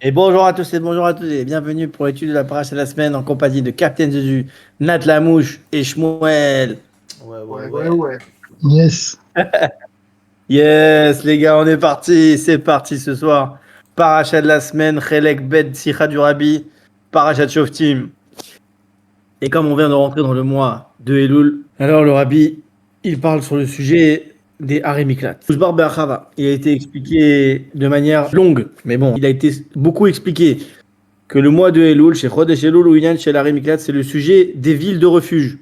Et bonjour à tous et bonjour à tous et bienvenue pour l'étude de la paracha de la semaine en compagnie de Captain Jésus, Nat Lamouche et Shmuel. Ouais, ouais, Ouais, ouais, ouais. ouais. Yes. Yes, les gars, on est parti. C'est parti ce soir. Paracha de la semaine, Chelek Bet Sicha du Rabbi, Paracha de Shoftim. Et comme on vient de rentrer dans le mois de Elul, alors le Rabbi, il parle sur le sujet des Harémiklat. Ousbar Be'achava, il a été expliqué de manière longue, mais bon, il a été beaucoup expliqué que le mois de Elul, chez Chodesh Elul ou Inyan chez l'Ari Miklat, c'est le sujet des villes de refuge.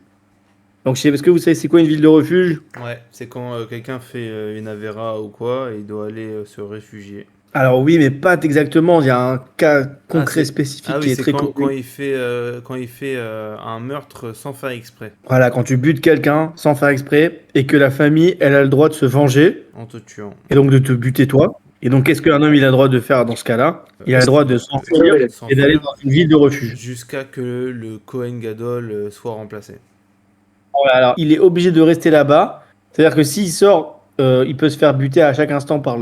Donc, est-ce que vous savez c'est quoi une ville de refuge? Ouais, c'est quand quelqu'un fait une avéra ou quoi, et il doit aller se réfugier. Alors oui, mais pas exactement. Il y a un cas Ah, concret spécifique oui, qui est c'est très quand connu. il fait un meurtre sans faire exprès, Voilà, quand tu butes quelqu'un sans faire exprès et que la famille, elle a le droit de se venger en te tuant. et donc de te buter toi. Et donc, qu'est-ce qu'un homme, il a le droit de faire dans ce cas-là? Il a le droit de s'enfuir et d'aller S'enfuir dans une ville de refuge. jusqu'à que le Kohen Gadol soit remplacé. Voilà, alors, il est obligé de rester là-bas. C'est-à-dire que s'il sort, il peut se faire buter à chaque instant par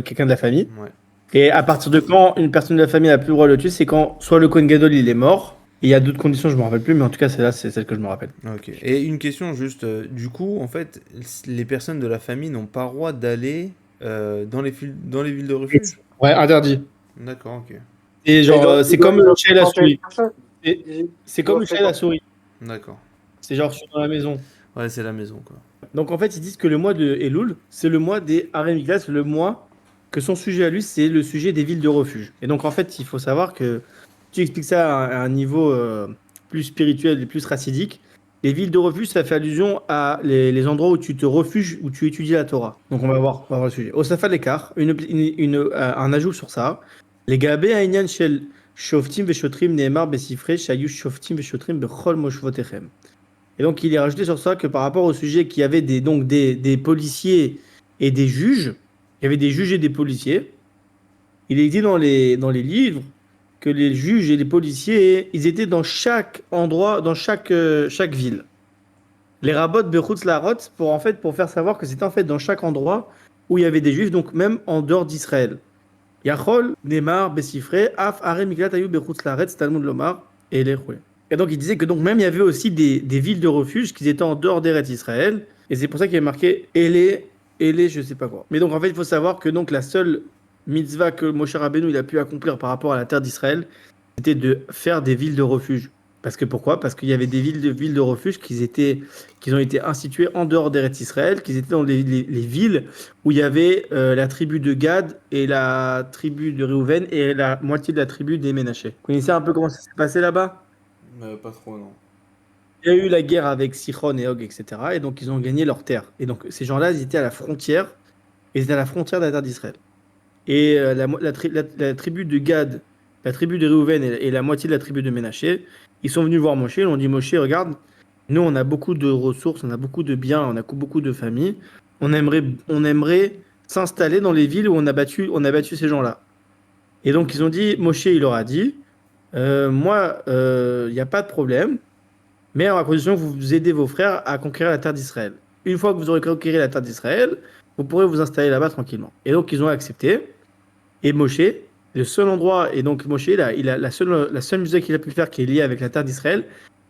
quelqu'un de la famille. Ouais, Et à partir de quand une personne de la famille n'a plus le droit de le tuer, c'est quand soit le Kohen Gadol il est mort, et il y a d'autres conditions, je ne me rappelle plus, mais en tout cas celle-là c'est celle que je me rappelle. ok. Et une question juste, du coup, en fait, les personnes de la famille n'ont pas le droit d'aller dans les villes de refuge? Ouais, interdit. D'accord, ok. Et Et genre, c'est comme le chat et la souris. C'est ils comme doivent le chat faire et la quoi? souris. D'accord. C'est genre, je suis dans la maison. Ouais, c'est la maison, quoi. Donc en fait, ils disent que le mois de Elul, c'est le mois des Harem Miklas, le mois que son sujet à lui, c'est le sujet des villes de refuge. Et donc en fait, il faut savoir que tu expliques ça à un niveau plus spirituel et plus racidique. Les villes de refuge, ça fait allusion à les endroits où tu te refuges, où tu étudies la Torah. Donc on va voir le sujet. Osafa l'écart, un ajout sur ça. Les gabé aïnyan shel shoftim veshotrim neemar besifre shayu shoftim veshotrim bechol moshvotechem. Et donc, il est rajouté sur ça que par rapport au sujet qu'il y avait des policiers et des juges, il y avait des juges et des policiers, il est dit dans les livres que les juges et les policiers, ils étaient dans chaque endroit, dans chaque ville. Les rabbot bechutz larot pour en fait pour faire savoir que c'était en fait dans chaque endroit où il y avait des juifs, donc même en dehors d'Israël. Yachol, Neymar, Bessifré, Af, Are, Miklat, Ayub, Bechutz Laretz, Talmud Lomar et les Roué. Et donc il disait que donc même il y avait aussi des villes de refuge qui étaient en dehors d'Eretz Israël. Et c'est pour ça qu'il y avait marqué Elé, je sais pas quoi. Mais donc en fait il faut savoir que donc la seule mitzvah que Moshe Rabbeinu il a pu accomplir par rapport à la terre d'Israël, c'était de faire des villes de refuge. Parce que pourquoi? Parce qu'il y avait des villes de refuge qui ont été instituées en dehors d'Eretz Israël, qui étaient dans les villes où il y avait la tribu de Gad et la tribu de Réhouven et la moitié de la tribu des Ménaché. Vous connaissez un peu comment ça s'est passé là-bas? Pas trop, non. Il y a eu la guerre avec Sichon et Og, etc. Et donc ils ont gagné leur terre. Et donc ces gens-là, ils étaient à la frontière, ils étaient à la frontière de la terre d'Israël. Et la tribu de Gad, la tribu de Réhouven et la moitié de la tribu de Ménaché, ils sont venus voir Moshe, ils ont dit Moshe, regarde, nous on a beaucoup de ressources, on a beaucoup de biens, on a beaucoup de familles, on aimerait s'installer dans les villes où on a battu ces gens-là. Et donc ils ont dit, Moshe il leur a dit, moi, il n'y a pas de problème, mais à condition que vous aidez vos frères à conquérir la terre d'Israël. Une fois que vous aurez conquéri la terre d'Israël, vous pourrez vous installer là-bas tranquillement. Et donc ils ont accepté. Et Moshe, le seul endroit, et donc Moshe, la seule musique qu'il a pu faire qui est liée avec la terre d'Israël,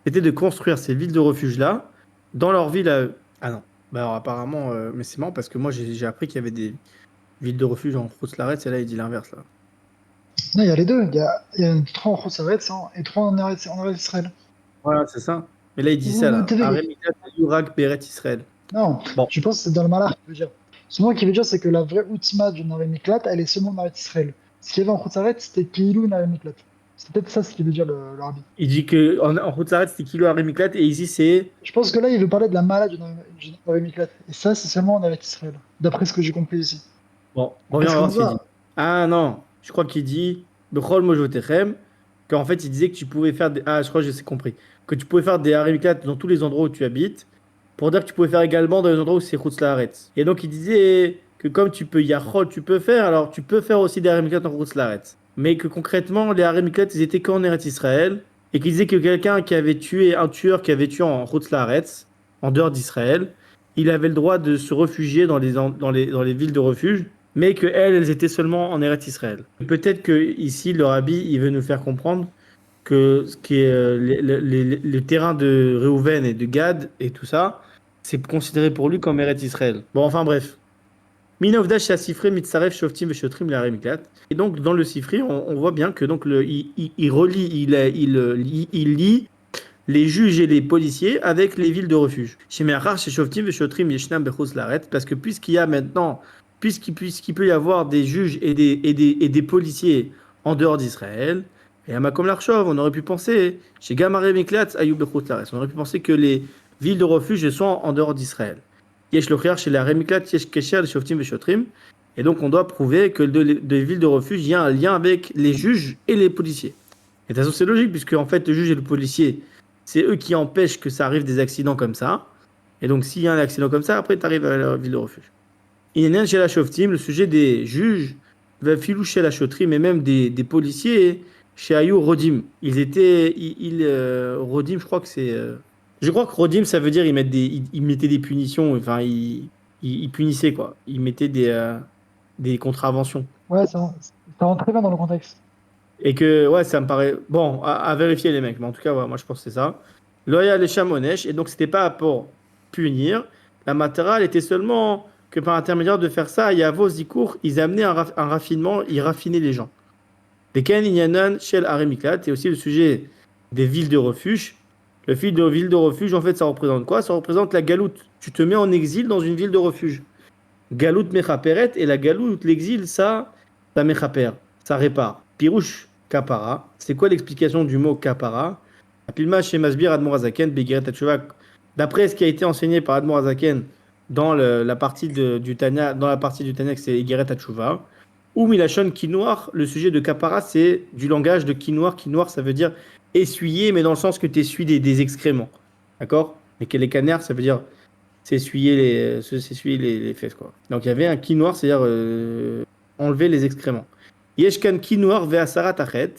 c'était de construire ces villes de refuge-là dans leur ville à eux. Ah non. Bah alors apparemment, mais c'est marrant parce que moi j'ai appris qu'il y avait des villes de refuge en Khoutzlaretz et là il dit l'inverse là. Non, il y a les deux. Il y a trois en Khosaretz et trois en Eretz Israël. Voilà, c'est ça. Mais là il dit ça Ou là. TV. Arem Yurak Beret Israël. Non, Bon, je pense que c'est dans le Malach qui veut dire. Souvent, qui veut dire, c'est que la vraie Ultima du Nare Miklat, elle est seulement en Eretz Israël. Ce qu'il y avait en Khosaretz, c'était Keilou Nare Miklat. C'est peut-être ça ce qu'il veut dire le rabbi. il dit que en Khoutzlaretz c'était Kilo Arem Miklat et ici c'est. Je pense que là, il veut parler de la Mala du Nare Miklat. Et ça, c'est seulement en Eretz Israël. D'après ce que j'ai compris ici. Bon, reviens, on Parce va qu'on voir ce qu'il dit. va. Ah non, je crois qu'il dit Bechol Mojotechem, qu'en fait il disait que tu pouvais faire des. Ah, je crois que j'ai compris. Que tu pouvais faire des harimiklat dans tous les endroits où tu habites, pour dire que tu pouvais faire également dans les endroits où c'est Chutz Laaretz. Et donc il disait que comme tu peux Yachol, tu peux faire, alors tu peux faire aussi des harimiklat en Chutz Laaretz. Mais que concrètement, les harimiklat, ils étaient qu'en Eretz Israël, et qu'il disait que quelqu'un qui avait tué, un tueur qui avait tué en Chutz Laaretz, en dehors d'Israël, il avait le droit de se réfugier dans les villes de refuge mais que elles étaient seulement en Eretz Israël. Peut-être que ici le rabbi il veut nous faire comprendre que ce qui est les terrains de Reuven et de Gad et tout ça, c'est considéré pour lui comme Eretz Israël. Bon, enfin bref. Minovdash Sifré Mitzaref Shoftim Veshotrim la Miklat. Et donc dans le Sifri, on voit bien que donc il relie, il lit les juges et les policiers avec les villes de refuge. Chez Meachar, chez Shoftim Veshotrim Yeshnam Bechutz Laaretz, parce que puisqu'il y a maintenant, puisqu'il peut y avoir des juges et des policiers en dehors d'Israël, et à Makom Larchov, on aurait pu penser, chez Gamaré Miklat Ayub Bechutz Laaretz, on aurait pu penser que les villes de refuge sont en dehors d'Israël. Yesh Lochiar chez la Remiklat, Yesh Kesher, les Shoftim Veshotrim. Et donc, on doit prouver que de villes de refuge, il y a un lien avec les juges et les policiers. Et de toute façon, c'est logique, puisque en fait, le juge et le policier, c'est eux qui empêchent que ça arrive des accidents comme ça. Et donc, s'il y a un accident comme ça, après, tu arrives à la ville de refuge. Inénen chez la Shoftim, le sujet des juges, va filou chez la Shotrim, et même des policiers, chez Ayou Rodim. Ils étaient. Rodim, je crois que c'est. Je crois que Rodim, ça veut dire ils mettaient des punitions, enfin, ils punissaient, quoi. Ils mettaient des contraventions. Ouais, ça rentre très bien dans le contexte. Et que, ouais, ça me paraît. Bon, à vérifier les mecs, mais en tout cas, ouais, moi je pense que c'est ça. Loya les chamonesh, et donc c'était pas pour punir. La matérielle était seulement que par intermédiaire de faire ça, il y a vos zikour, ils amenaient un raffinement, ils raffinaient les gens. Des Ken Inyanan, Shel Aremiklat, et aussi le sujet des villes de refuge. Le fil de ville de refuge, en fait, ça représente quoi? Ça représente la galoute. Tu te mets en exil dans une ville de refuge. Galoute mechaperet, et la galoute, l'exil, ça mechaper, ça répare. Pirouche kapara, c'est quoi l'explication du mot kapara? Pilma chez Masbir Admorazaken, Begeret Tachuvak. D'après ce qui a été enseigné par Admorazaken dans la partie du Tanya, dans la partie du Tanya, c'est Egeret Tachuvah. Ou Milachon Kinoir, le sujet de kapara, c'est du langage de Kinoir. Kinoir, ça veut dire essuyer, mais dans le sens que tu essuies des excréments. D'accord? Mais que les canards, ça veut dire s'essuyer les fesses, quoi. Donc il y avait un Kinoir, c'est-à-dire enlever les excréments. Yeshkan Kinoir ve'asara tachet.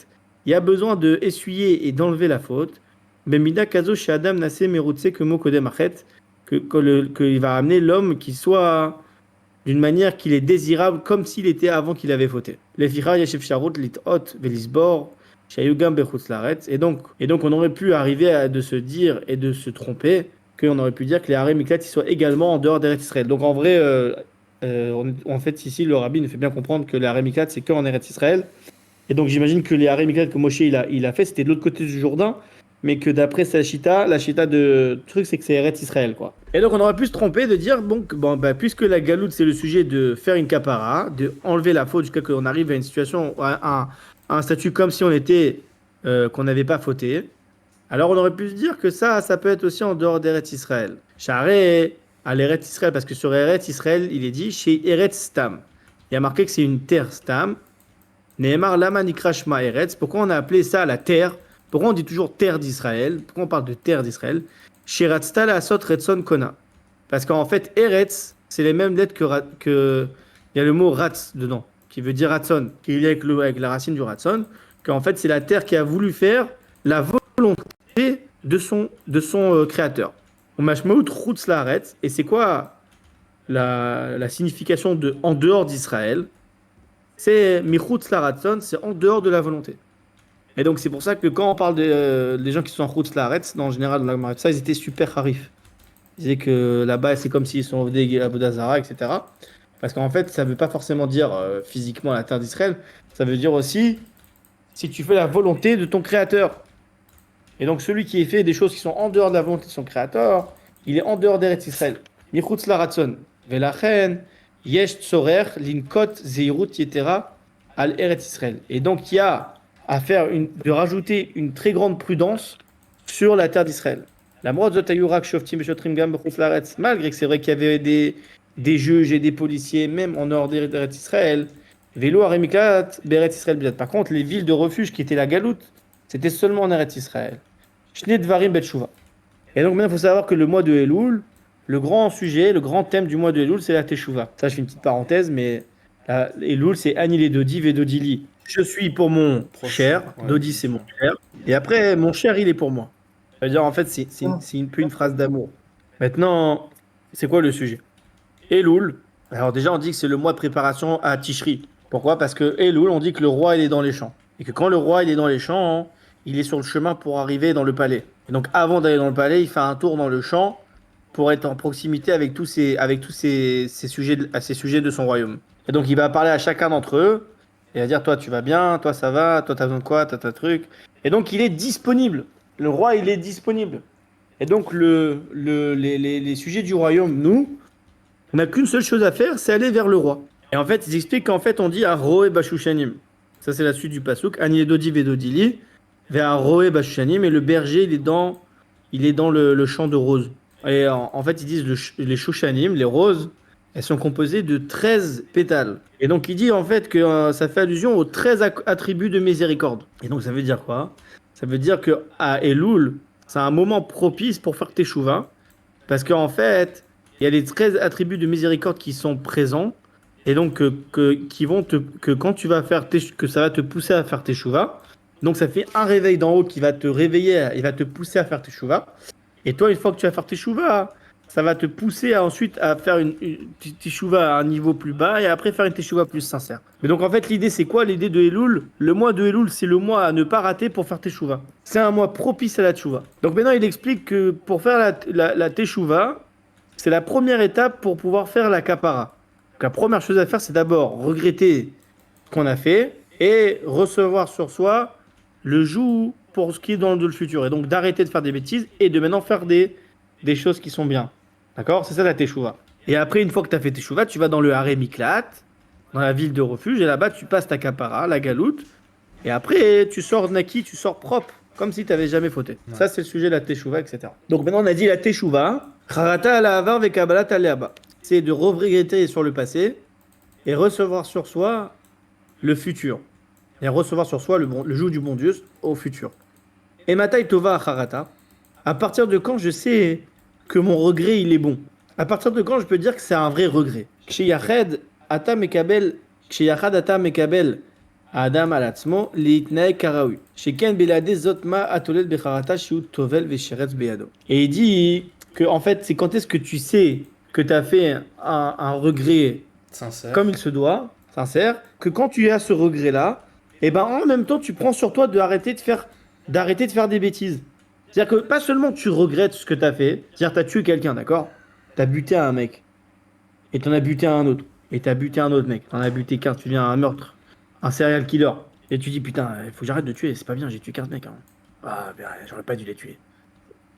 Il y a besoin de essuyer et d'enlever la faute. Bemida kazo chez Adam nase merutse que mo kodem achet. Qu'il va amener l'homme qui soit d'une manière qu'il est désirable comme s'il était avant qu'il avait fauté. Les ficha yeshev sharut lit hot velisbor shayugam bechutz laaretz. Et donc on aurait pu arriver à de se dire et de se tromper qu'on aurait pu dire que les Harem Miklat soient également en dehors d'Eretz Israël. Donc en vrai, en fait ici le rabbi nous fait bien comprendre que les Harem Miklat c'est qu'en Eretz Israël. Et donc j'imagine que les Harem Miklat que Moshe il a fait, c'était de l'autre côté du Jourdain, mais que d'après sa chita, la chita de truc c'est que c'est Eretz Israël, quoi. Et donc on aurait pu se tromper de dire puisque la galoute c'est le sujet de faire une kapara, de enlever la faute jusqu'à ce qu'on arrive à une situation, à un statut comme si on était qu'on n'avait pas fauté. Alors on aurait pu se dire que ça peut être aussi en dehors d'Eretz Israël. Charé à l'Eretz Israël, parce que sur Eretz Israël, il est dit chez Eretz Stam. Il y a marqué que c'est une terre Stam. Nehemar Lama Nikra Shma Eretz. Pourquoi on a appelé ça la terre? Pourquoi on dit toujours terre d'Israël? Pourquoi on parle de terre d'Israël? Chez Ratzta la Sot Retson Kona. Parce qu'en fait, Eretz, c'est les mêmes lettres que il y a le mot Ratz dedans, qui veut dire Ratson, qui est lié avec la racine du Ratson, qu'en fait c'est la terre qui a voulu faire la volonté de son créateur. On mashmaout chutz laaretz, et c'est quoi la signification de en dehors d'Israël? C'est michutz laaratson, c'est en dehors de la volonté. Et donc c'est pour ça que quand on parle des gens qui sont en chutz laaretz, en général dans la Gemara, ça ils étaient super harifs. Ils disaient que là-bas c'est comme s'ils sont venus à Bodazara, etc. Parce qu'en fait ça veut pas forcément dire physiquement la terre d'Israël, ça veut dire aussi si tu fais la volonté de ton créateur. Et donc celui qui fait des choses qui sont en dehors de la volonté de son créateur, il est en dehors d'Eretz Israël. Michutz laratzon. Velachen, yesh tzorer, linkot, zeirut, yetera, al Eretz Israël. Et donc il y a à faire de rajouter une très grande prudence sur la terre d'Israël. La mort de Tayurak, Shoftim, Beshotrim, Gam, Bechutz laaretz. Malgré que c'est vrai qu'il y avait des juges et des policiers, même en dehors d'Eretz Israël. Vélo, Aremiklat, Beretz Israël. Par contre, les villes de refuge qui étaient la galoute, c'était seulement en Eretz Israël. Shnei Dvarim Betshuva. Et donc maintenant, il faut savoir que le mois de Elul, le grand sujet, le grand thème du mois de Elul, c'est la Teshuva. Ça, je fais une petite parenthèse, mais Elul, c'est Anile Dodi Vedodili. Je suis pour mon cher, ouais. Dodi, c'est mon cher. Et après, mon cher, il est pour moi. Ça veut dire, en fait, c'est un peu une phrase d'amour. Maintenant, c'est quoi le sujet? Elul, Alors déjà, on dit que c'est le mois de préparation à Tishri. Pourquoi? Parce que Elul, on dit que le roi, il est dans les champs. Et que quand le roi, il est dans les champs, il est sur le chemin pour arriver dans le palais. Et donc avant d'aller dans le palais, il fait un tour dans le champ pour être en proximité avec tous ces sujets de son royaume. Et donc il va parler à chacun d'entre eux. Et il va dire, toi, tu vas bien, toi, ça va, toi, t'as besoin de quoi, t'as ta truc. Et donc il est disponible. Le roi, il est disponible. Et donc les sujets du royaume, nous, on n'a qu'une seule chose à faire, c'est aller vers le roi. Et en fait, ils expliquent qu'en fait, on dit à Roé Bashushanim. Ça, c'est la suite du pasouk. Aniedodi Vedodili, vers Roé Bashushanim. Et le berger, il est dans le champ de roses. Et en fait, ils disent les Shushanim, les roses, elles sont composées de 13 pétales. Et donc, il dit en fait que ça fait allusion aux 13 attributs de miséricorde. Et donc, ça veut dire quoi? Ça veut dire que à Elul, c'est un moment propice pour faire teshuva. Parce qu'en fait, il y a les 13 attributs de miséricorde qui sont présents et donc que quand tu vas faire que ça va te pousser à faire tes chouvas. Donc ça fait un réveil d'en haut qui va te réveiller et va te pousser à faire tes chouvas. Et toi, une fois que tu vas faire tes chouvas, ça va te pousser ensuite à faire une teshuva à un niveau plus bas et après faire une teshuva plus sincère. Mais donc en fait, l'idée c'est quoi? L'idée de Elul, le mois de Elul, c'est le mois à ne pas rater pour faire teshuva. C'est un mois propice à la teshuva. Donc maintenant, il explique que pour faire la teshuva, c'est la première étape pour pouvoir faire la kapara. Donc, la première chose à faire, c'est d'abord regretter ce qu'on a fait et recevoir sur soi le joug pour ce qui est dans le futur. Et donc d'arrêter de faire des bêtises et de maintenant faire des choses qui sont bien. D'accord? C'est ça la teshuva. Et après, une fois que tu as fait teshuva, tu vas dans le haré miklat, dans la ville de refuge, et là-bas, tu passes ta kapara, la galoute, et après, tu sors naki, tu sors propre, comme si tu n'avais jamais fauté. Ouais. Ça, c'est le sujet de la teshuva, etc. Donc maintenant, on a dit la teshuva, charata ala avar vekabalat aleaba. C'est de regretter sur le passé et recevoir sur soi le futur. Et recevoir sur soi le joug du bon Dieu au futur. Et matai tova charata. À partir de quand je sais que mon regret, il est bon? À partir de quand je peux dire que c'est un vrai regret? Kshéyachad ata mekabel Adam alatzmo leitnae karaoui. Sheken belade zotma atolel becharata shiut tovel vesheretz beado. Et il dit que en fait, c'est quand est-ce que tu sais que tu as fait un regret Sincère. comme il se doit, sincère, que quand tu as ce regret-là, et ben en même temps, tu prends sur toi d'arrêter de faire des bêtises. C'est-à-dire que pas seulement tu regrettes ce que tu as fait, c'est-à-dire tu as tué quelqu'un, d'accord? Tu as buté un mec, et tu en as buté un autre, et tu as buté un autre mec, tu en as buté 15, tu viens un meurtre, un serial killer, et tu dis putain, il faut que j'arrête de tuer, c'est pas bien, j'ai tué 15 mecs. Hein. Ah, ben, j'aurais pas dû les tuer.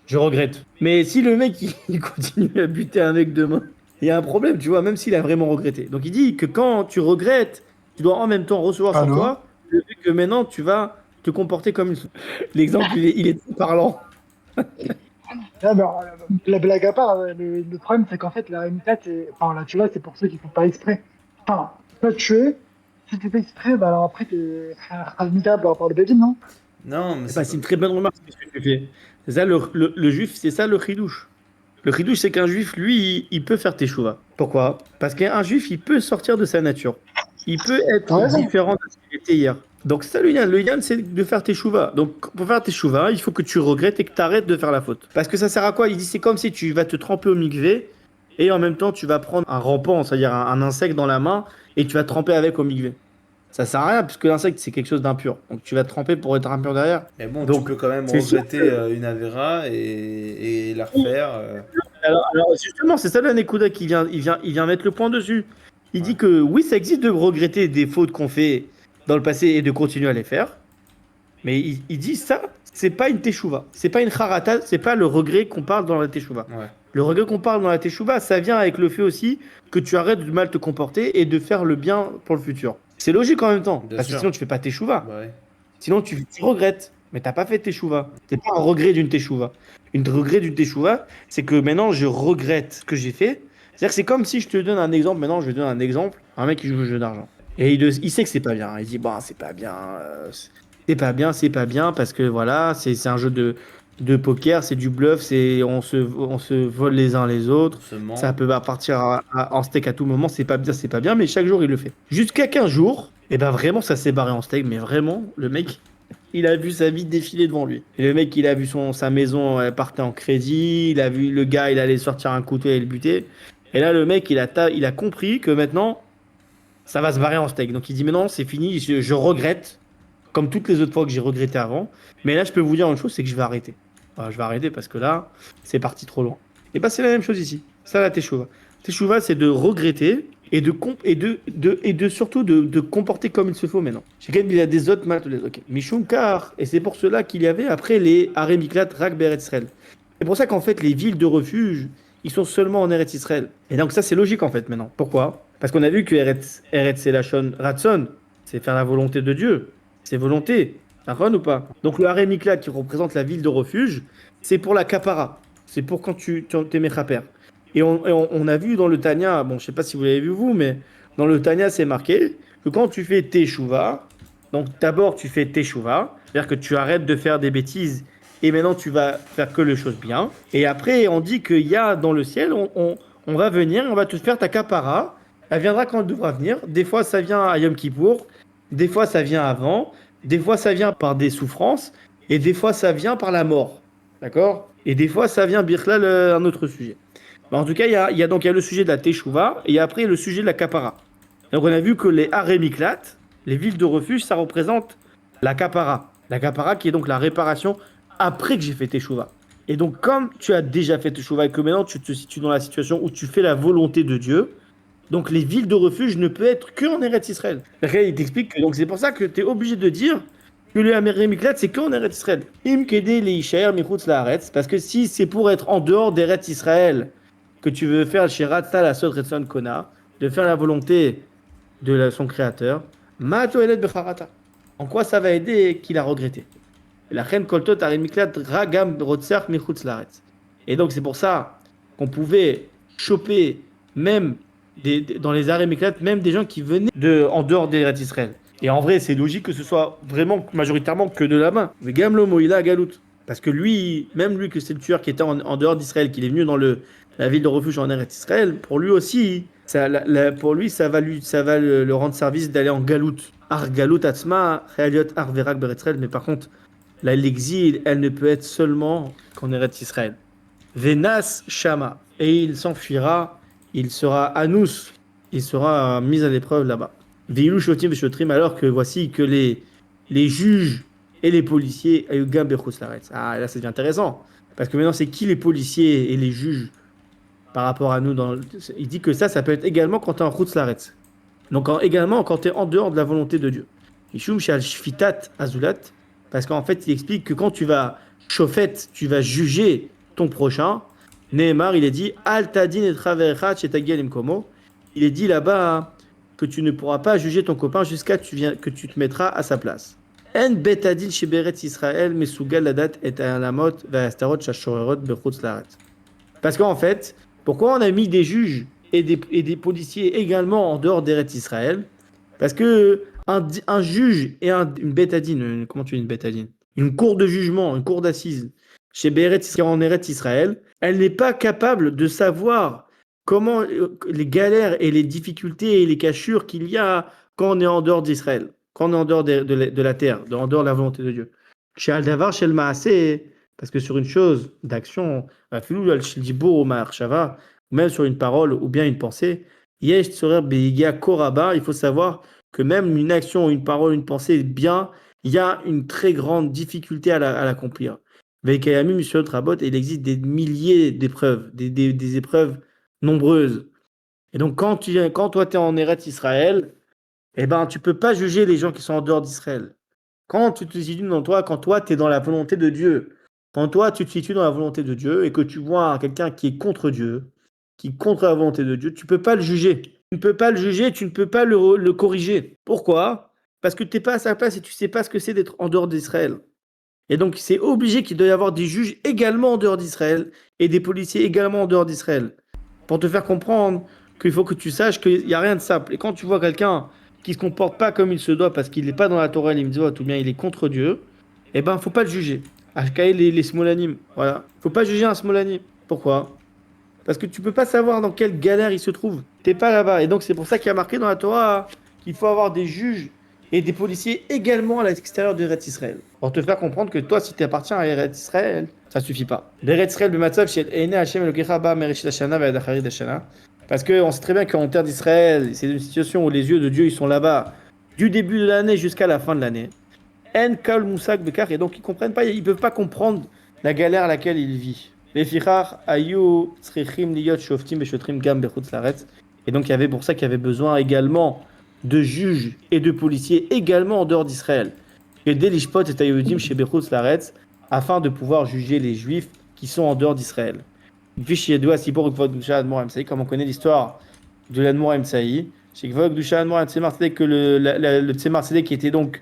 Je regrette. Mais si le mec il continue à buter un mec demain, il y a un problème, tu vois, même s'il a vraiment regretté. Donc il dit que quand tu regrettes, tu dois en même temps recevoir sur Allô? toi le fait que maintenant tu vas te comporter comme une... L'exemple, il est parlant. Ah, mais, la blague à part, le problème c'est qu'en fait la M4, enfin là tu vois, c'est pour ceux qui font pas exprès. Enfin, toi tuer, si tu fais exprès, bah alors après t'es admittable par rapport au Bévin, non? Non, mais Eh ben, c'est une très bonne remarque ce que tu fais. C'est ça le juif, c'est ça le chidouche. Le chidouche, c'est qu'un juif, lui, il peut faire teshuva. Pourquoi? Parce qu'un juif, il peut sortir de sa nature. Il peut T'as être raison. différent de ce qu'il était hier. Donc c'est ça le yan. Le yan, c'est de faire teshuva. Donc pour faire teshuva, il faut que tu regrettes et que tu arrêtes de faire la faute. Parce que ça sert à quoi? Il dit c'est comme si tu vas te tremper au mikvé et en même temps tu vas prendre un rampant, c'est-à-dire un insecte dans la main et tu vas te tremper avec au mikvé. Ça sert à rien puisque l'insecte c'est quelque chose d'impur. Donc tu vas te tremper pour être impur derrière. Mais bon, Donc, tu peux quand même c'est sûr regretter que- une Avera et la refaire. Alors, justement, c'est ça le Nekuda qui il vient mettre le point dessus. Il Ouais. dit que oui, ça existe de regretter des fautes qu'on fait dans le passé et de continuer à les faire. Mais il dit ça, c'est pas une teshuva. C'est pas une harata, c'est pas le regret qu'on parle dans la teshuva. Ouais. Le regret qu'on parle dans la teshuva, ça vient avec le fait aussi que tu arrêtes de mal te comporter et de faire le bien pour le futur. C'est logique en même temps, Bien parce que sûr. sinon tu fais pas teshuva. Bah ouais. Sinon, tu regrettes, mais t'as pas fait teshuva. C'est pas un regret d'une teshuva. Une regret d'une teshuva, c'est que maintenant je regrette ce que j'ai fait. C'est-à-dire que c'est comme si je te donne un exemple. Maintenant, je vais donner un exemple. Un mec qui joue au jeu d'argent. Et il sait que c'est pas bien. Il dit, bah, c'est pas bien. C'est pas bien parce que voilà, c'est un jeu de poker, c'est du bluff, on se vole les uns les autres. On se ment. Ça peut partir en steak à tout moment, c'est pas bien, mais chaque jour il le fait. Jusqu'à 15 jours, et ben vraiment ça s'est barré en steak, mais vraiment, le mec, il a vu sa vie défiler devant lui. Et le mec, il a vu sa maison elle partait en crédit, il a vu le gars, il allait sortir un couteau et le buter. Et là, le mec, il a compris que maintenant, ça va se barrer en steak. Donc il dit, mais non, c'est fini, je regrette, comme toutes les autres fois que j'ai regretté avant. Mais là, je peux vous dire une chose, c'est que je vais arrêter. Enfin, je vais arrêter parce que là, c'est parti trop loin. Et bah, c'est la même chose ici. Ça, la teshuva. Teshuva, c'est de regretter et de surtout de comporter comme il se faut maintenant. Chacun, il a des autres mal. Ok. Mishum Kar. Et c'est pour cela qu'il y avait après les Harem Miklat Rak Beretz Israël. C'est pour ça qu'en fait, les villes de refuge, ils sont seulement en Eretz Israël. Et donc ça, c'est logique en fait maintenant. Pourquoi? Parce qu'on a vu que Eretz Elashon Ratson, c'est faire la volonté de Dieu. C'est volonté. Aaron ou pas? Donc le Harem Miklat qui représente la ville de refuge, c'est pour la kapara. C'est pour quand tu t'es mechaper. Et on a vu dans le Tanya, bon, je sais pas si vous l'avez vu vous, mais dans le Tanya, c'est marqué que quand tu fais Teshuvah, donc d'abord tu fais Teshuvah, c'est-à-dire que tu arrêtes de faire des bêtises et maintenant tu vas faire que les choses bien. Et après, on dit qu'il y a dans le ciel, on va venir, on va te faire ta kapara. Elle viendra quand elle devra venir. Des fois, ça vient à Yom Kippour, des fois, ça vient avant, des fois, ça vient par des souffrances, et des fois, ça vient par la mort. D'accord? Et des fois, ça vient, Birklal, un autre sujet. Mais en tout cas, il y a le sujet de la Teshuvah, et après, le sujet de la Kapara. Donc, on a vu que les Haremiklat, les villes de refuge, ça représente la Kapara. La Kapara qui est donc la réparation après que j'ai fait Teshuvah. Et donc, comme tu as déjà fait Teshuvah et que maintenant tu te situes dans la situation où tu fais la volonté de Dieu, donc les villes de refuge ne peuvent être que en Eretz Israël. Après, il t'explique que donc c'est pour ça que tu es obligé de dire que le Hamere Miklat c'est qu'en Eretz Israël. Im kede leishaer michutz laaretz, parce que si c'est pour être en dehors d'Eretz Israël que tu veux faire Shirat la Sod Retzon Kona, de faire la volonté de son créateur, ma toelet becharata. En quoi ça va aider qu'il a regretté? La reine koltot Harem Miklat ragam rotzach michutz laaretz. Et donc c'est pour ça qu'on pouvait choper même dans les arrêts Miklat, même des gens qui venaient en dehors des Eretz Israël. Et en vrai, c'est logique que ce soit vraiment majoritairement que de là-bas. Mais Gamlo Moïla Galout. Parce que lui, même lui, que c'est le tueur qui était en dehors d'Israël, qu'il est venu dans la ville de refuge en Eretz Israël, pour lui aussi, pour lui, ça va le rendre service d'aller en Galout. Ar Galout Atzma, Chayaliot Ar Verak Beretzraël. Mais par contre, là, l'exil, elle ne peut être seulement qu'en Eretz Israël. Venas Shama. Et il s'enfuira, il sera anous, il sera mis à l'épreuve là-bas. Veilou Shotim Veshotrim, alors que voici que les juges et les policiers, Ayugam Bechus Laretz. Ah, là, ça devient intéressant. Parce que maintenant, c'est qui les policiers et les juges par rapport à nous il dit que ça peut être également quand tu es en Chutz Laretz. Donc, également quand tu es en dehors de la volonté de Dieu. Ishum Shal Shfitat Azulat, parce qu'en fait, il explique que quand tu vas chauffet, tu vas juger ton prochain. Nehemar, il est dit Al tadin et travercha chetagel imkomo. Il est dit là-bas que tu ne pourras pas juger ton copain jusqu'à que tu te mettras à sa place. En betadil sheberet Israël mesugal ladat et alamot ve'astarot shashorerot bechutz laaretz. Parce qu'en fait, pourquoi on a mis des juges et des policiers également en dehors d'Eretz Israël? Parce que un juge et une bétadine, comment tu dis une bétadine? Une cour de jugement, une cour d'assises, chez Beretz, en Eretz Israël, elle n'est pas capable de savoir comment les galères et les difficultés et les cachures qu'il y a quand on est en dehors d'Israël, quand on est en dehors de la terre, en dehors de la volonté de Dieu. Chez Aldavar, chez le Maasé, parce que sur une chose d'action, même sur une parole ou bien une pensée, il faut savoir que même une action, une parole, une pensée bien, il y a une très grande difficulté à l'accomplir. Veikayami, Monsieur Trabot, il existe des milliers d'épreuves, des épreuves nombreuses. Et donc, quand toi, tu es en Eretz Israël, eh ben, tu peux pas juger les gens qui sont en dehors d'Israël. Quand tu te situes dans toi, quand toi, tu es dans la volonté de Dieu, quand toi, tu te situes dans la volonté de Dieu et que tu vois quelqu'un qui est contre Dieu, qui est contre la volonté de Dieu, tu peux pas le juger. Tu ne peux pas le juger, tu ne peux pas le corriger. Pourquoi? Parce que tu n'es pas à sa place et tu sais pas ce que c'est d'être en dehors d'Israël. Et donc, c'est obligé qu'il doit y avoir des juges également en dehors d'Israël et des policiers également en dehors d'Israël. Pour te faire comprendre qu'il faut que tu saches qu'il n'y a rien de simple. Et quand tu vois quelqu'un qui ne se comporte pas comme il se doit parce qu'il n'est pas dans la Torah, il ou bien il est contre Dieu, eh ben, faut pas le juger. Ashkaï les smolanim. Voilà. Faut pas juger un smolanim. Pourquoi? Parce que tu peux pas savoir dans quelle galère il se trouve. T'es pas là-bas. Et donc, c'est pour ça qu'il y a marqué dans la Torah qu'il faut avoir des juges et des policiers également à l'extérieur de Eretz Israël. Pour te faire comprendre que toi, si tu appartiens à Eretz Israël, ça suffit pas. Eretz Israël, parce Parce qu'on sait très bien qu'en terre d'Israël, c'est une situation où les yeux de Dieu, ils sont là-bas du début de l'année jusqu'à la fin de l'année. En kal musak bekar, et donc ils comprennent pas, ils peuvent pas comprendre la galère à laquelle ils vivent. Les fichar ayu tzrichim liyot shoftim beshotrim gam bechutz laaretz. Et donc il y avait pour ça qu'il y avait besoin également de juges et de policiers également en dehors d'Israël. Et des lishpot et ayudim chez bechutz laaretz, afin de pouvoir juger les juifs qui sont en dehors d'Israël. Puis chez Edoua Sipor Ukvod Gdusha Admor Emsaï, comme on connaît l'histoire de l'Admor Emsaï, chez Ukvod Gdusha Admor Emsaï, que le Tzemar Tzedek qui était donc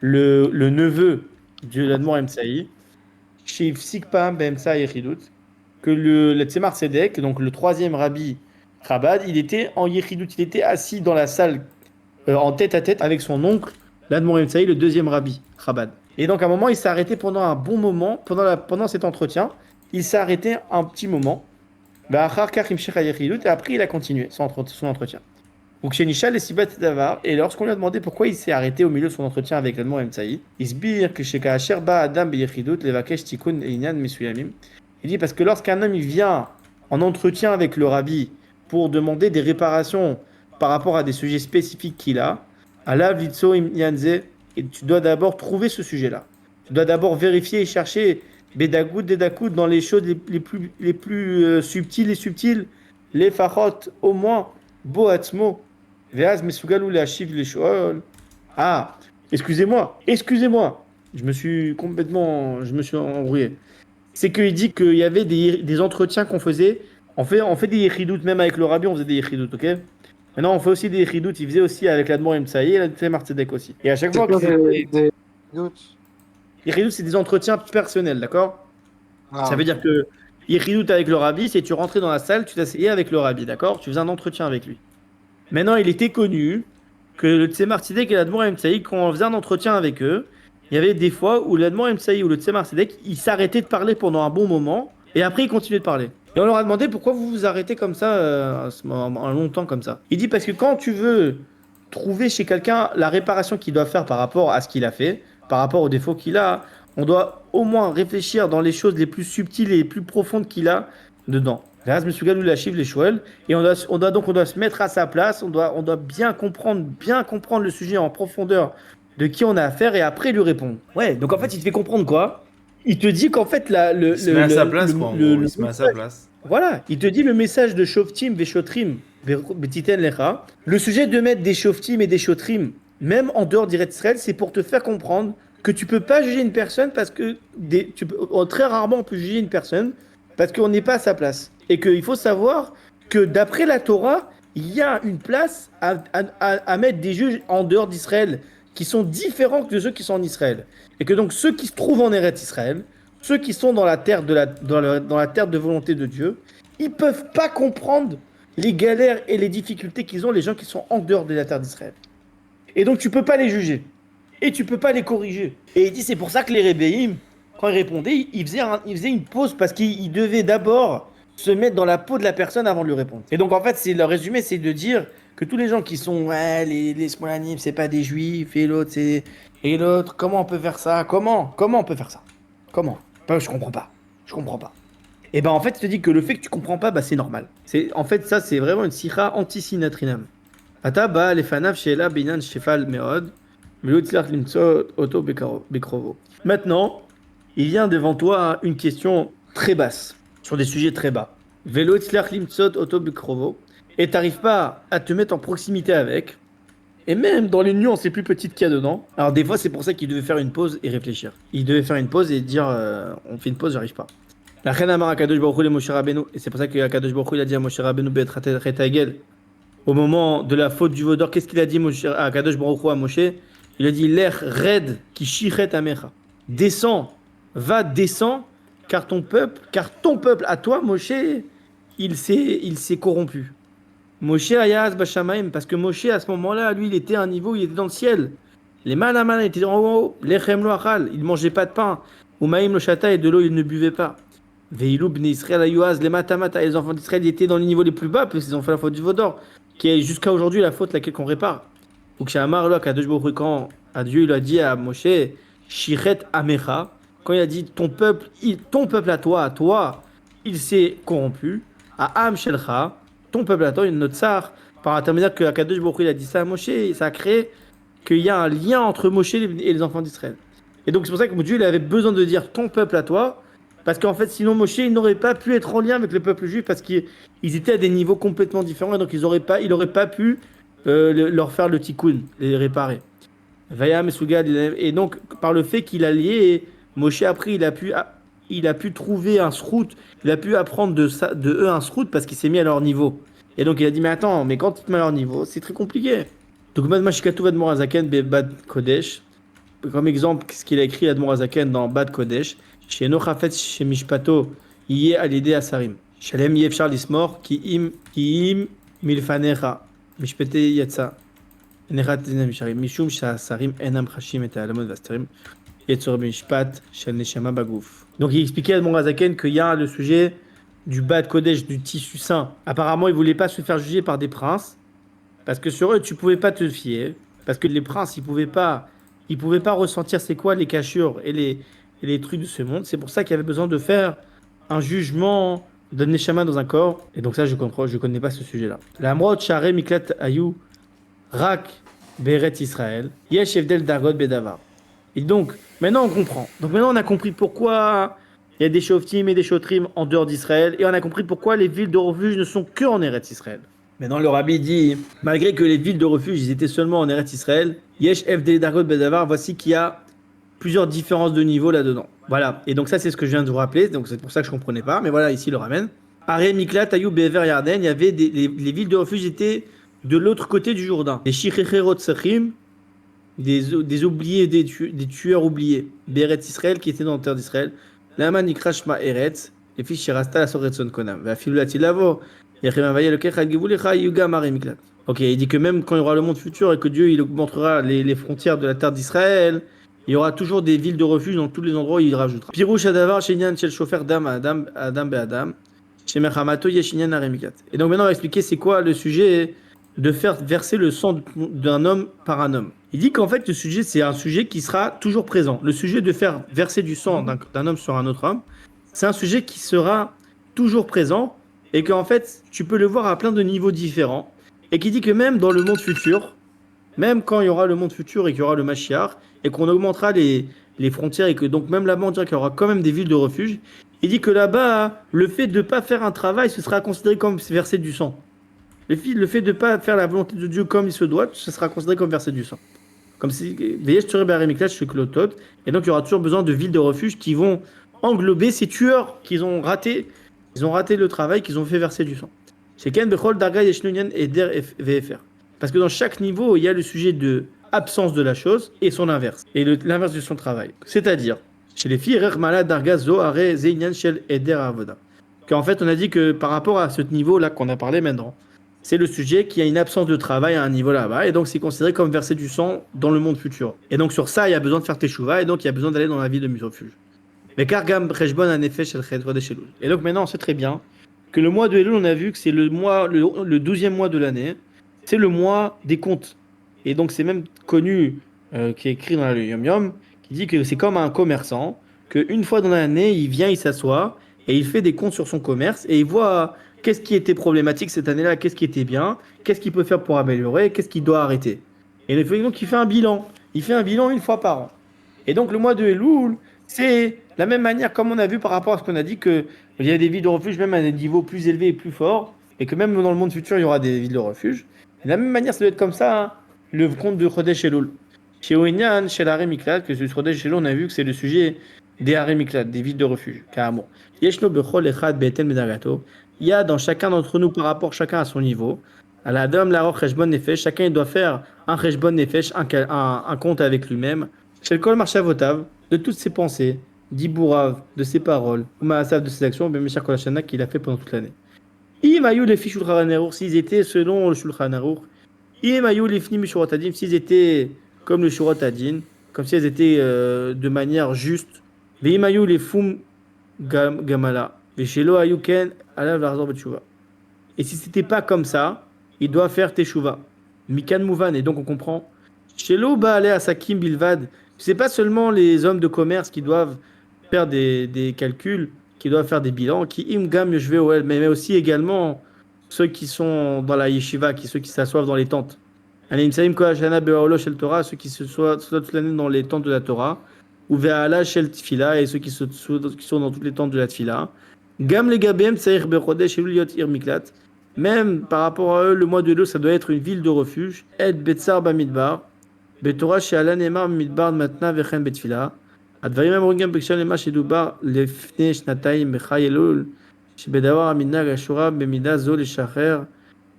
le neveu de l'Admor Emsaï, chez Sikpam Emsaï Yechidut, que le Tzemar Tzedek, donc le troisième rabbi Chabad, il était en Yechidut, il était assis dans la salle en tête à tête avec son oncle, l'Admor Emsaï, le deuxième rabbi Chabad. Et donc à un moment, il s'est arrêté pendant un bon moment, pendant cet entretien, il s'est arrêté un petit moment. Et après, il a continué son entretien. Et lorsqu'on lui a demandé pourquoi il s'est arrêté au milieu de son entretien avec l'Admor Emsaï, il dit parce que lorsqu'un homme il vient en entretien avec le rabbi pour demander des réparations par rapport à des sujets spécifiques qu'il a, et tu dois d'abord trouver ce sujet-là. Tu dois d'abord vérifier et chercher Bedagoud dans les choses les plus subtiles et subtiles, les fachot au moins, boatzmo, veaz mesugalou le hashiv le shool. Ah, excusez-moi, je me suis embrouillé. C'est qu'il dit qu'il y avait des entretiens qu'on faisait. On fait des yechidut, même avec le rabbi, on faisait des yechidut, ok? Maintenant, on fait aussi des yechidut, il faisait aussi avec l'Admor Emsaï et la Tzemar Tzedek aussi. Et à chaque fois que des doutes. Yechidut, c'est des entretiens personnels, d'accord? Ah, Ça veut dire que Yechidut avec le rabbi, c'est tu rentrais dans la salle, tu t'asseyais avec le rabbi, d'accord? Tu faisais un entretien avec lui. Maintenant, il était connu que le Tzemar Tzedek et l'Admor Emsaï, quand on faisait un entretien avec eux, il y avait des fois où l'Admor Emsaï ou le Tzemar Tzedek, ils s'arrêtaient de parler pendant un bon moment et après ils continuaient de parler. Et on leur a demandé pourquoi vous vous arrêtez comme ça, un longtemps comme ça. Il dit parce que quand tu veux trouver chez quelqu'un la réparation qu'il doit faire par rapport à ce qu'il a fait, par rapport aux défauts qu'il a, on doit au moins réfléchir dans les choses les plus subtiles et les plus profondes qu'il a dedans. Et on doit se mettre à sa place, on doit bien comprendre le sujet en profondeur de qui on a affaire et après lui répondre. Ouais, donc en fait, il te fait comprendre quoi? Il te dit qu'en fait, Il se met à sa place, quoi. Il se met à sa place. Voilà, il te dit le message de Shoftim, Veshotrim, Betiten Lecha. Le sujet de mettre des Shoftim et des Shotrim, même en dehors d'Eretz Israël, c'est pour te faire comprendre que tu peux pas juger une personne parce que très rarement on peut juger une personne parce qu'on n'est pas à sa place. Et qu'il faut savoir que d'après la Torah, il y a une place à mettre des juges en dehors d'Israël qui sont différents de ceux qui sont en Israël. Et que donc ceux qui se trouvent en Eretz Israël, ceux qui sont dans la terre dans la terre de volonté de Dieu, ils peuvent pas comprendre les galères et les difficultés qu'ils ont les gens qui sont en dehors de la terre d'Israël. Et donc tu peux pas les juger. Et tu peux pas les corriger. Et il dit c'est pour ça que les Rébéim, quand ils répondaient, ils faisaient une pause parce qu'ils devaient d'abord se mettre dans la peau de la personne avant de lui répondre. Et donc en fait, le résumé, c'est de dire que tous les gens qui sont les Smolanim, c'est pas des juifs, et l'autre, comment on peut faire ça? Comment on peut faire ça? Comment? Je comprends pas. Et ben en fait, il te dit que le fait que tu comprends pas, bah c'est normal. En fait, ça c'est vraiment une sikha anti-sinatrinam. Ata ba lefanav sheela binan shefal meod. Maintenant, il vient devant toi une question très basse, sur des sujets très bas. Et t'arrives pas à te mettre en proximité avec, et même dans les nuances les plus petites qu'il y a dedans. Alors des fois, c'est pour ça qu'il devait faire une pause et réfléchir. Il devait faire une pause et dire on fait une pause, j'arrive pas. La reine Amar Akadosh Baruch Hu le Moshe Rabbeinu, et c'est pour ça que Akadosh Baruch Hu il a dit à Moshe Rabbeinu Betratagel, au moment de la faute du veau d'or, qu'est-ce qu'il a dit à Akadosh Baruch Hu à Moshe? Il a dit l'air raide qui chichet amecha. Descends, descends, car ton peuple à toi, Moshe, il s'est corrompu. Moshe ayaz bashamaim, parce que Moshe à ce moment-là, lui, il était à un niveau, il était dans le ciel. Les manamana étaient en haut, lechem lo achal, il mangeait pas de pain. Umaim lo shata, et de l'eau il ne buvait pas. Veilou bnei Israël ayuaz, les matamata, et les enfants d'Israël étaient dans les niveaux les plus bas, parce qu'ils ont fait la faute du veau d'or, qui est jusqu'à aujourd'hui la faute laquelle qu'on répare. Quand Dieu il a dit à Moshe, Shichet Amecha, quand il a dit ton peuple à toi, il s'est corrompu, à Am Shelcha, ton peuple à toi, une autre tsar, par intermédiaire que Akadosh Baruch Hu, il a dit ça à Moshe, et ça a créé qu'il y a un lien entre Moshe et les enfants d'Israël. Et donc c'est pour ça que Dieu il avait besoin de dire ton peuple à toi, parce qu'en fait sinon Moshe il n'aurait pas pu être en lien avec le peuple juif parce qu'ils étaient à des niveaux complètement différents et donc il aurait pas pu leur faire le tikkun, les réparer. Vaya Mesugad, et donc par le fait qu'il a lié, Moshe après il a pu trouver un srout, il a pu apprendre de eux un srout parce qu'il s'est mis à leur niveau. Et donc il a dit mais attends, mais quand tu te mets à leur niveau, c'est très compliqué. Donc Mad Mashikatu Admor Azaken Bad Kodesh, comme exemple, ce qu'il a écrit Admor Azaken dans Bad Kodesh, chez Nochafetz chez Mishpato, Yé Alidé Asarim. Shalem Yefchar Lismor, Ki im Milfanecha, Mishpete Yatsa. Mishum Shasarim Enam Khashim et Alamod Vastarim. Yetzor Mishpat Shel Neshama Bagouf. Donc il expliquait à Mourazaken qu'il y a le sujet du Bad Kodesh, du tissu saint. Apparemment, il voulait pas se faire juger par des princes, parce que sur eux, tu pouvais pas te fier, parce que les princes, ils pouvaient pas ressentir c'est quoi les cachures et les trucs de ce monde. C'est pour ça qu'il y avait besoin de faire un jugement de Neshama dans un corps. Et donc ça, je connais pas ce sujet-là. La Amrod Share Miklat Ayou Rak Beret Israël, Yesh Evdel Dagot Bedavar. Et donc, maintenant on comprend. Donc maintenant on a compris pourquoi il y a des Shoftim et des Shotrim en dehors d'Israël, et on a compris pourquoi les villes de refuge ne sont que en Eretz Israël. Maintenant le rabbi dit, malgré que les villes de refuge ils étaient seulement en Eretz Israël, Yesh Evdel Dagot Bedavar, voici qu'il y a plusieurs différences de niveau là-dedans. Voilà, et donc ça c'est ce que je viens de vous rappeler, donc c'est pour ça que je comprenais pas, mais voilà, ici il le ramène. Aré Miklat, Ayou, Bever, Yarden, il y avait les villes de refuge étaient de l'autre côté du Jourdain. Les Shichecherot Sachim, des oubliés, des tueurs oubliés. Beret Israël qui étaient dans la terre d'Israël. Laman Ikrashma Eretz, les fils Shirasta la Soretson Konam. Va Filulatилavo, Yechemavaye le Kechad Givulecha, Yuga Mare Miklat. Ok, il dit que même quand il y aura le monde futur et que Dieu il augmentera les frontières de la terre d'Israël, il y aura toujours des villes de refuge dans tous les endroits où il rajoutera. Pirouche Adavar, Shenyan Shel Shofer Dam, Adam Be'adam, Shemechamato Yeshinyan Aremiklat. Et donc maintenant on va expliquer c'est quoi le sujet de faire verser le sang d'un homme par un homme. Il dit qu'en fait, le sujet, c'est un sujet qui sera toujours présent. Le sujet de faire verser du sang d'un homme sur un autre homme, c'est un sujet qui sera toujours présent et qu'en fait, tu peux le voir à plein de niveaux différents. Et qui dit que même dans le monde futur, même quand il y aura le monde futur et qu'il y aura le Mashiach, et qu'on augmentera les frontières et que donc même là-bas, on dirait qu'il y aura quand même des villes de refuge, il dit que là-bas, le fait de ne pas faire un travail, ce sera considéré comme verser du sang. Le fait de ne pas faire la volonté de Dieu comme il se doit, ce sera considéré comme verser du sang. Comme si et donc il y aura toujours besoin de villes de refuge qui vont englober ces tueurs qui ont raté le travail, qu'ils ont fait verser du sang. Parce que dans chaque niveau, il y a le sujet de absence de la chose et son inverse, et l'inverse de son travail. C'est-à-dire, chez les filles, qu'en fait on a dit que par rapport à ce niveau-là qu'on a parlé maintenant, c'est le sujet qui a une absence de travail à un niveau là-bas, et donc c'est considéré comme verser du sang dans le monde futur. Et donc sur ça, il y a besoin de faire teshuva, et donc il y a besoin d'aller dans la vie de refuge. Mais Kargam Breshbon en effet chez le. Et donc maintenant, on sait très bien que le mois de Elul, on a vu que c'est le 12e mois de l'année, c'est le mois des comptes. Et donc c'est même connu, qui est écrit dans le Yom Yom, qui dit que c'est comme un commerçant, qu'une fois dans l'année, il vient, il s'assoit, et il fait des comptes sur son commerce, et il voit qu'est-ce qui était problématique cette année-là, qu'est-ce qui était bien, qu'est-ce qu'il peut faire pour améliorer, qu'est-ce qu'il doit arrêter. Et donc il fait un bilan. Il fait un bilan une fois par an. Et donc le mois de Elul, c'est la même manière comme on a vu par rapport à ce qu'on a dit qu'il y a des villes de refuge même à des niveaux plus élevés et plus forts, et que même dans le monde futur, il y aura des villes de refuge. De la même manière, ça doit être comme ça, hein, le compte de Chodesh Elul. Chez Oinyan, chez l'Aré Miklat, que ce Chodesh Elul, on a vu que c'est le sujet des Aré Miklat, des villes de refuge, carrément. Yeshno Bechol Echad Be'etel Medagato. Il y a dans chacun d'entre nous, par rapport chacun à son niveau, à la Dom, la Roch, Cheshbon Nefesh, chacun il doit faire un Cheshbon Nefesh, un compte avec lui-même. Chez le Kol Marshavotav, de toutes ses pensées, d'Ibourav, de ses paroles, ou Maasav de ses actions, bien Meshach Kol Hashana qu'il a fait pendant toute l'année. Imayou les fiches Shulchan Aruch, s'ils étaient selon le Shulchan Aruch, Imayou les fnim Shurot Adin, s'ils étaient comme le Shurot Adin, comme si elles étaient de manière juste. Imayou les fum Gamala. Et si c'était pas comme ça, il doit faire teshuva. Mikan Mouvan, et donc on comprend. Shelo Baale Asakim Bilvad, c'est pas seulement les hommes de commerce qui doivent faire des calculs, qui doivent faire des bilans, qui imgam yeshveoel, mais aussi également ceux qui sont dans la yeshiva, ceux qui s'assoivent dans les tentes. Anim kol hashana be'ohelo shel Torah, ceux qui se soient toute l'année dans les tentes de la Torah. Ou ve'ala shel tfila, et ceux qui sont dans toutes les tentes de la tfila. Gam legabem tsair bechodesh elul liot ir miklat. Même par rapport à eux, le mois de Elul, ça doit être une ville de refuge. Et betzar bamidbar. Betorah she'ala nemar midbar matna vechen betfila. הדברים אמורים בקשר למה שדובר לפני שנתיים בחי אלול, שבדבר המנהג השורה במידה זו לשחרר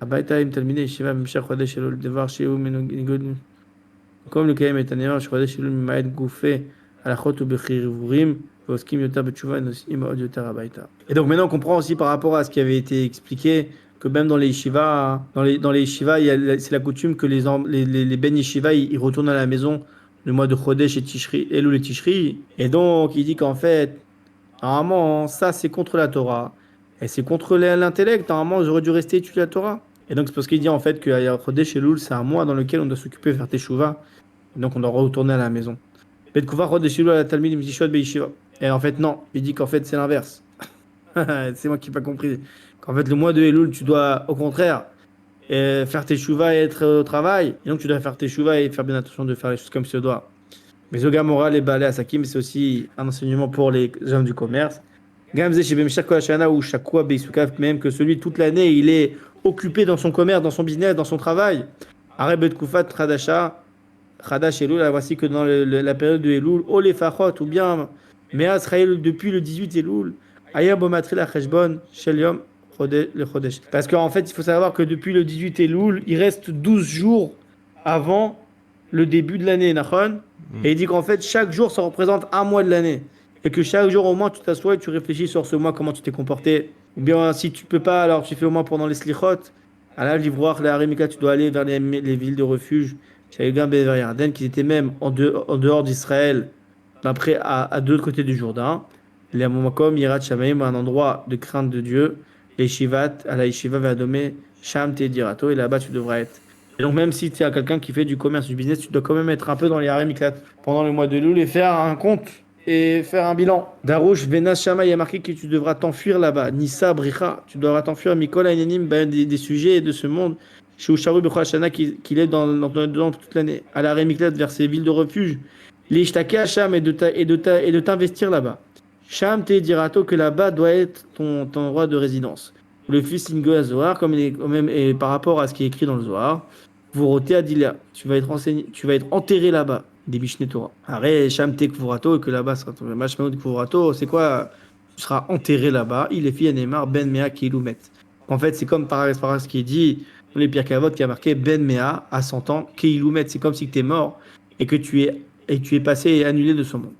הביתה עם תלמידי ישיבה במשך חודש אלול, דבר שהוא מנוגד במקום לקיים את הנאמר שחודש אלול ממעט גופי הלכות ובחיבורים ועוסקים יותר בתשובה ונוסעים עוד יותר הביתה. Et donc maintenant on comprend aussi par rapport à ce qui avait été expliqué que même dans les yeshivas, c'est la coutume que les ben yeshiva ils retournent à la maison le mois de Chodesh et Tishri, Elul et Tishri. Et donc, il dit qu'en fait, normalement, ça, c'est contre la Torah. Et c'est contre l'intellect. Normalement, j'aurais dû rester étudier la Torah. Et donc, c'est parce qu'il dit en fait que Chodesh et Elul, c'est un mois dans lequel on doit s'occuper de faire Teshuvah. Et donc, on doit retourner à la maison. Betkouva Chodesh Elul à la Talmid Mishishot Be'yeshiva. Et en fait, non. Il dit qu'en fait, c'est l'inverse. C'est moi qui n'ai pas compris. Qu'en fait, le mois de Elul, tu dois, au contraire, faire tes chouvas et être au travail. Et donc, tu dois faire tes chouvas et faire bien attention de faire les choses comme se doit. Mais Zoga Moral et Balé Asakim, c'est aussi un enseignement pour les hommes du commerce. Gamze chez Bemishak Kolashana ou Shakwa Beisukav, même que celui toute l'année, il est occupé dans son commerce, dans son business, dans son travail. Areb Kufat Khadasha, Khadash Elul, voici que dans la période de Elul, Ole Fachot, ou bien Meaz Raël depuis le 18 Elul, Aya Bomatri la Cheshbon, Shelium. Parce qu'en fait, il faut savoir que depuis le 18 Elul, il reste 12 jours avant le début de l'année, Nachon. Et il dit qu'en fait, chaque jour, ça représente un mois de l'année. Et que chaque jour, au moins, tu t'assois et tu réfléchis sur ce mois, comment tu t'es comporté. Ou bien, si tu peux pas, alors tu fais au moins pendant les slichot. À la l'Ivroach, la Harimika, tu dois aller vers les villes de refuge. J'avais Gambé vers Yarden, qui étaient même en dehors d'Israël, après à deux côtés du Jourdain. Les Amomakom, Yirat Shamaim, un endroit de crainte de Dieu. Les Shivat, à la Yeshiva va nommer Sham Te Dirato, et là-bas tu devras être. Et donc, même si tu as quelqu'un qui fait du commerce, du business, tu dois quand même être un peu dans les Harimiklat pendant le mois de Elul et faire un compte et faire un bilan. Darouche, Venas Shama, il y a marqué que tu devras t'enfuir là-bas. Nissa, Bricha, tu devras t'enfuir, Mikola, Inanim, des sujets de ce monde. Chez Usharu Bechashana, qu'il est dans toute l'année. À la Harimiklat, vers ces villes de refuge. Les Ishtake à Sham et de t'investir là-bas. Sham te dirato que là-bas doit être ton endroit de résidence. Le fils Ingo Zohar, comme il est même et par rapport à ce qui est écrit dans le Zohar, vous rotez à Dilia, tu vas être enterré là-bas, des Mishneh Torah. Arrête, Sham te Kvurato, et que là-bas sera ton Mashmaoud Kvurato, c'est quoi? Tu seras enterré là-bas. Il est filles Neymar Ben Mea Kiloumet. En fait, c'est comme par ce qui est dit dans les Pierre Kavod qui a marqué Ben Mea à 100 ans, Kiloumet. C'est comme si tu es mort et que tu es passé et annulé de ce monde.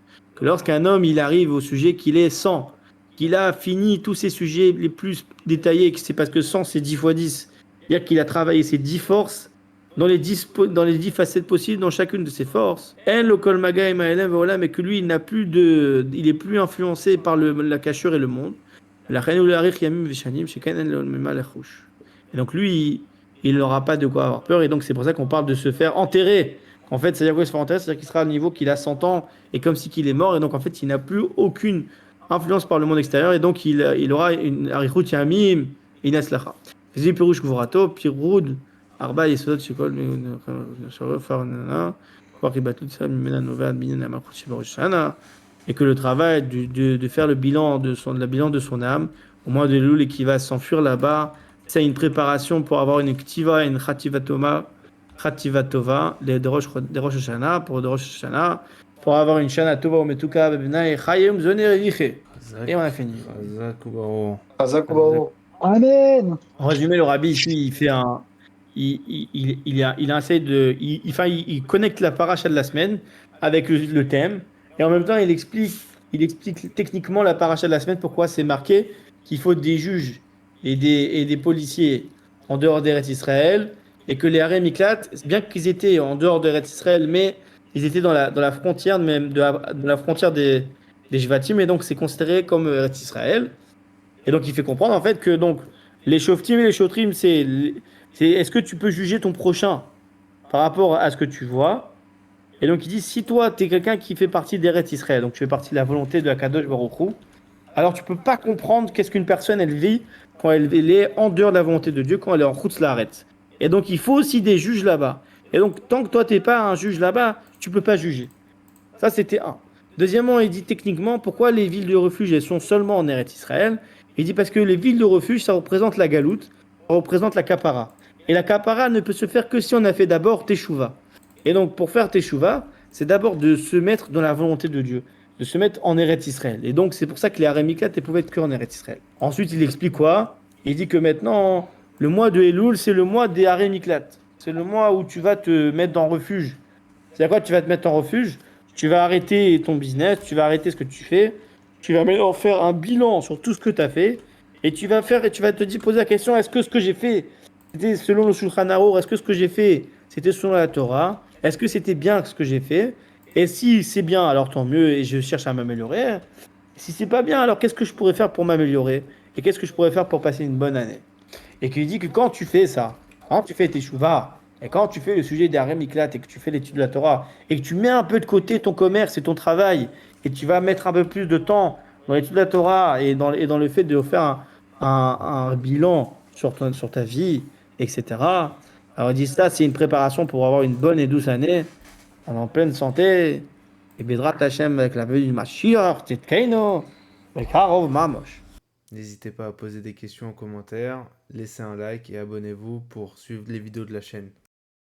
Lorsqu'un homme il arrive au sujet qu'il est 100, qu'il a fini tous ses sujets les plus détaillés, c'est parce que 100 c'est 10 fois 10, c'est-à-dire qu'il a travaillé ses 10 forces dans les 10 facettes possibles, dans chacune de ses forces. Mais que lui il est plus influencé par la cachure et le monde. Et donc lui il n'aura pas de quoi avoir peur, et donc c'est pour ça qu'on parle de se faire enterrer. En fait, c'est-à-dire qu'il se fait enterrer, c'est-à-dire qu'il sera au niveau qu'il a 100 ans et comme si qu'il est mort, et donc en fait, il n'a plus aucune influence par le monde extérieur, et donc il aura une arichut yamim, une aslacha. Fizil pirouche gvorato, piroud, arba yesodot shikol, et que le travail de faire le bilan de son âme, au mois de Elul, et qui va s'enfuir là-bas, c'est une préparation pour avoir une ktiva et une chativatoma. Khativa Tova, de Rosh Hashanah, pour avoir une Shana Tova ou Metuka, Bebna et Chayim Zoner. Et on a fini. Amen. En résumé, le rabbi ici, il fait un. Il connecte la paracha de la semaine avec le thème, et en même temps, il explique techniquement la paracha de la semaine, pourquoi c'est marqué qu'il faut des juges et des policiers en dehors d'Eretz Israël. Et que les Harem Miklat, bien qu'ils étaient en dehors de Eretz Israël, mais ils étaient dans la frontière même de la frontière des Shvatim, et donc c'est considéré comme Eretz Israël. Et donc il fait comprendre en fait que donc les Shoftim et les Shotrim, c'est est-ce que tu peux juger ton prochain par rapport à ce que tu vois. Et donc il dit, si toi tu es quelqu'un qui fait partie d'Eretz Israël, donc tu fais partie de la volonté de Akadosh Baruch Hu, alors tu peux pas comprendre qu'est-ce qu'une personne elle vit quand elle est en dehors de la volonté de Dieu, quand elle est en route l'arrête. Et donc il faut aussi des juges là-bas. Et donc tant que toi t'es pas un juge là-bas, tu peux pas juger. Ça c'était un. Deuxièmement, il dit techniquement pourquoi les villes de refuge elles sont seulement en Eretz Israël. Il dit parce que les villes de refuge ça représente la galoute, ça représente la kapara. Et la kapara ne peut se faire que si on a fait d'abord teshuva. Et donc pour faire teshuva, c'est d'abord de se mettre dans la volonté de Dieu, de se mettre en Eretz Israël. Et donc, c'est pour ça que les Harémiklat ne pouvaient être qu'en Eretz Israël. Ensuite, il explique quoi? Il dit que maintenant, le mois de Elul, c'est le mois des Harémiklat. C'est le mois où tu vas te mettre en refuge. C'est à quoi tu vas te mettre en refuge? Tu vas arrêter ton business, tu vas arrêter ce que tu fais, tu vas maintenant faire un bilan sur tout ce que tu as fait, et tu vas faire et tu vas te poser la question, est-ce que ce que j'ai fait, c'était selon le Shulchan Arour, est-ce que ce que j'ai fait, c'était selon la Torah? Est-ce que c'était bien ce que j'ai fait? Et si c'est bien, alors tant mieux, et je cherche à m'améliorer. Si c'est pas bien, alors qu'est-ce que je pourrais faire pour m'améliorer? Et qu'est-ce que je pourrais faire pour passer une bonne année? Et qu'il dit que quand tu fais ça, quand tu fais tes chouvas, et quand tu fais le sujet des harem miklat, et que tu fais l'étude de la Torah, et que tu mets un peu de côté ton commerce et ton travail, et tu vas mettre un peu plus de temps dans l'étude de la Torah et dans le fait de faire un bilan sur ta vie, etc. Alors il dit ça, c'est une préparation pour avoir une bonne et douce année, en pleine santé, et Bedrat Hashem avec la venue du Mashiach, Tzidkeinu, Bekarov Mamosh. N'hésitez pas à poser des questions en commentaire, laissez un like et abonnez-vous pour suivre les vidéos de la chaîne.